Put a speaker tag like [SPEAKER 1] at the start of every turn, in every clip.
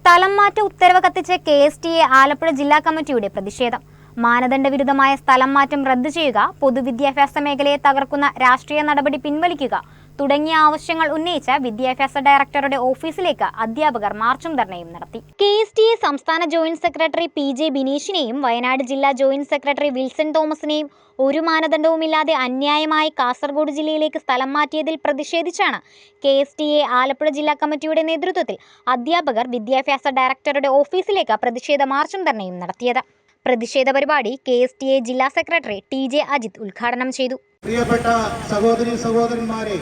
[SPEAKER 1] സ്ഥലം മാറ്റ ഉത്തരവ് കത്തിച്ച KSTA ആലപ്പുഴ ജില്ലാ കമ്മിറ്റിയുടെ പ്രതിഷേധം. മാനദണ്ഡ വിരുദ്ധമായ സ്ഥലം മാറ്റം റദ്ദു ചെയ്യുക, പൊതുവിദ്യാഭ്യാസ മേഖലയെ തകർക്കുന്ന രാഷ്ട്രീയ നടപടി പിൻവലിക്കുക തുടങ്ങിയ ആവശ്യങ്ങൾ ഉന്നയിച്ച വിദ്യാഭ്യാസ ഡയറക്ടറുടെ ഓഫീസിലേക്ക് അധ്യാപകർ മാർച്ചും ധർണയും നടത്തി. KSTA സംസ്ഥാന ജോയിന്റ് സെക്രട്ടറി PJ ബിനീഷിനെയും വയനാട് ജില്ലാ ജോയിന്റ് സെക്രട്ടറി വിൽസൺ തോമസിനെയും ഒരു മാനദണ്ഡവുമില്ലാതെ അന്യായമായി കാസർഗോഡ് ജില്ലയിലേക്ക് സ്ഥലം മാറ്റിയതിൽ പ്രതിഷേധിച്ചാണ് KSTA ആലപ്പുഴ ജില്ലാ കമ്മിറ്റിയുടെ നേതൃത്വത്തിൽ അധ്യാപകർ വിദ്യാഭ്യാസ ഡയറക്ടറുടെ ഓഫീസിലേക്ക് പ്രതിഷേധ മാർച്ചും ധർണയും നടത്തിയത്. പ്രതിഷേധ പരിപാടി KSTA ജില്ലാ സെക്രട്ടറി TJ അജിത് ഉദ്ഘാടനം ചെയ്തു.
[SPEAKER 2] പ്രിയപ്പെട്ട സഹോദരി സഹോദരന്മാരെ,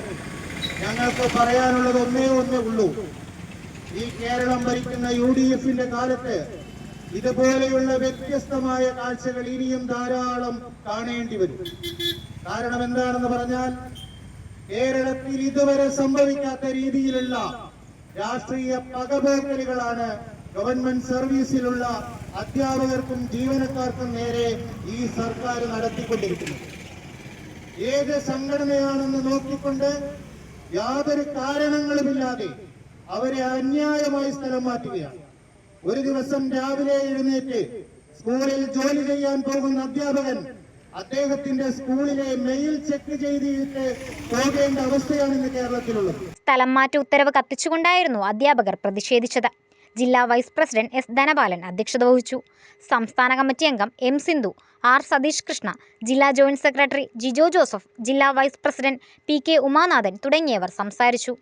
[SPEAKER 2] ഞങ്ങൾക്ക് പറയാനുള്ളത് ഒന്നേ ഉള്ളൂ. ഈ കേരളം ഭരിക്കുന്ന UDF-ന്റെ കാലത്ത് ഇതുപോലെയുള്ള വ്യത്യസ്തമായ കാഴ്ചകൾ ഇനിയും ധാരാളം കാണേണ്ടി വരും. കാരണം എന്താണെന്ന് പറഞ്ഞാൽ, കേരളത്തിൽ ഇതുവരെ സംഭവിക്കാത്ത രീതിയിലുള്ള രാഷ്ട്രീയ പകപോക്കലുകളാണ് ഗവൺമെന്റ് സർവീസിലുള്ള അധ്യാപകർക്കും ജീവനക്കാർക്കും നേരെ ഈ സർക്കാർ നടത്തിക്കൊണ്ടിരിക്കുന്നത്. ഏത് സംഘടനയാണെന്ന് നോക്കിക്കൊണ്ട് യാതൊരു കാരണങ്ങളുമില്ലാതെ അവരെ അന്യായമായി സ്ഥലം മാറ്റുകയാണ്. ഒരു ദിവസം രാവിലെ എഴുന്നേറ്റ് സ്കൂളിൽ ജോലി ചെയ്യാൻ പോകുന്ന അധ്യാപകൻ അദ്ദേഹത്തിന്റെ സ്കൂളിലെ മെയിൽ ചെക്ക് ചെയ്തിട്ട് പോകേണ്ട അവസ്ഥയാണ് ഇന്ന് കേരളത്തിലുള്ളത്.
[SPEAKER 1] സ്ഥലം മാറ്റ ഉത്തരവ് കത്തിച്ചുകൊണ്ടായിരുന്നു അധ്യാപകർ പ്രതിഷേധിച്ചത്. ജില്ലാ വൈസ് പ്രസിഡന്റ് S ധനപാലൻ അധ്യക്ഷത വഹിച്ചു. സംസ്ഥാന കമ്മിറ്റി അംഗം M സിന്ധു, R സതീഷ് കൃഷ്ണ, ജില്ലാ ജോയിന്റ് സെക്രട്ടറി ജിജോ ജോസഫ്, ജില്ലാ വൈസ് പ്രസിഡന്റ് PK ഉമാനാഥൻ തുടങ്ങിയവർ സംസാരിച്ചു.